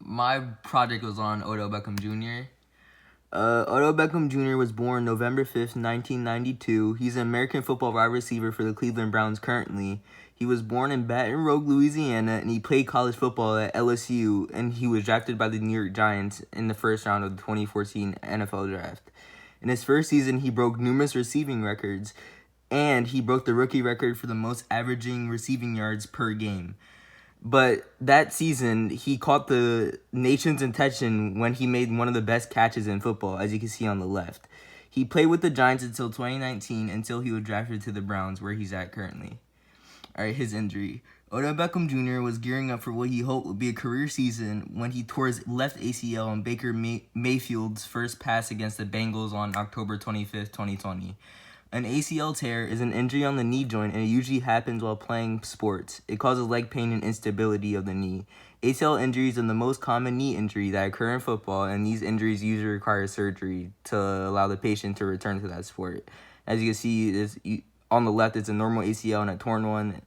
My project was on Odell Beckham Jr. Odell Beckham Jr. was born November 5th, 1992. He's an American football wide receiver for the Cleveland Browns currently. He was born in Baton Rouge, Louisiana, and he played college football at LSU, and he was drafted by the New York Giants in the first round of the 2014 NFL Draft. In his first season, he broke numerous receiving records, and he broke the rookie record for the most averaging receiving yards per game. But that season, he caught the nation's attention when he made one of the best catches in football, as you can see on the left. He played with the Giants until 2019, until he was drafted to the Browns, where he's at currently. All right, his injury. Odell Beckham Jr. was gearing up for what he hoped would be a career season when he tore his left ACL on Baker Mayfield's first pass against the Bengals on October 25th, 2020. An ACL tear is an injury on the knee joint, and it usually happens while playing sports. It causes leg pain and instability of the knee. ACL injuries are the most common knee injury that occur in football, and these injuries usually require surgery to allow the patient to return to that sport. As you can see, on the left, it's a normal ACL and a torn one.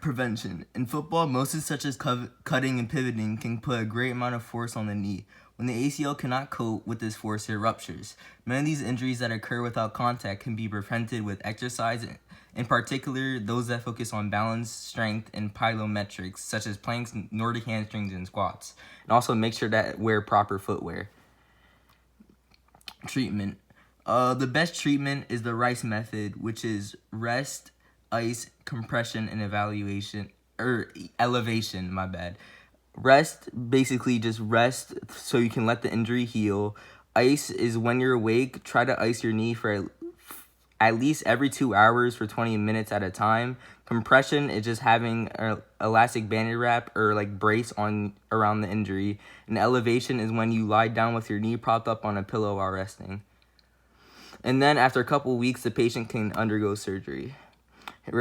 Prevention. In football, motions such as cutting and pivoting can put a great amount of force on the knee. When the ACL cannot cope with this force, it ruptures. Many of these injuries that occur without contact can be prevented with exercise, in particular those that focus on balance, strength, and plyometrics, such as planks, Nordic hamstrings, and squats. And also make sure that wear proper footwear. Treatment. The best treatment is the Rice method, which is rest, ice, compression, and elevation, my bad. Rest, basically just rest so you can let the injury heal. Ice is when you're awake, try to ice your knee for at least every 2 hours for 20 minutes at a time. Compression is just having an elastic bandage wrap or like brace on around the injury. And elevation is when you lie down with your knee propped up on a pillow while resting. And then after a couple weeks, the patient can undergo surgery.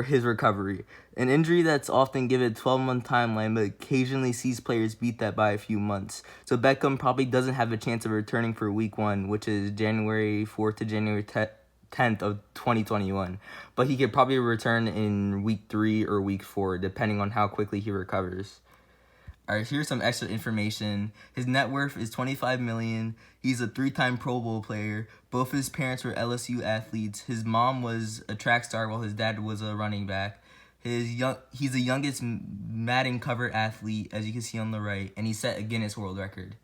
His recovery. An injury that's often given a 12-month timeline, but occasionally sees players beat that by a few months. So Beckham probably doesn't have a chance of returning for week 1, which is January 4th to January 10th of 2021. But he could probably return in week 3 or week 4, depending on how quickly he recovers. All right, here's some extra information. His net worth is $25 million. He's a 3-time Pro Bowl player. Both his parents were LSU athletes. His mom was a track star while his dad was a running back. He's the youngest Madden cover athlete, as you can see on the right, and he set a Guinness World Record.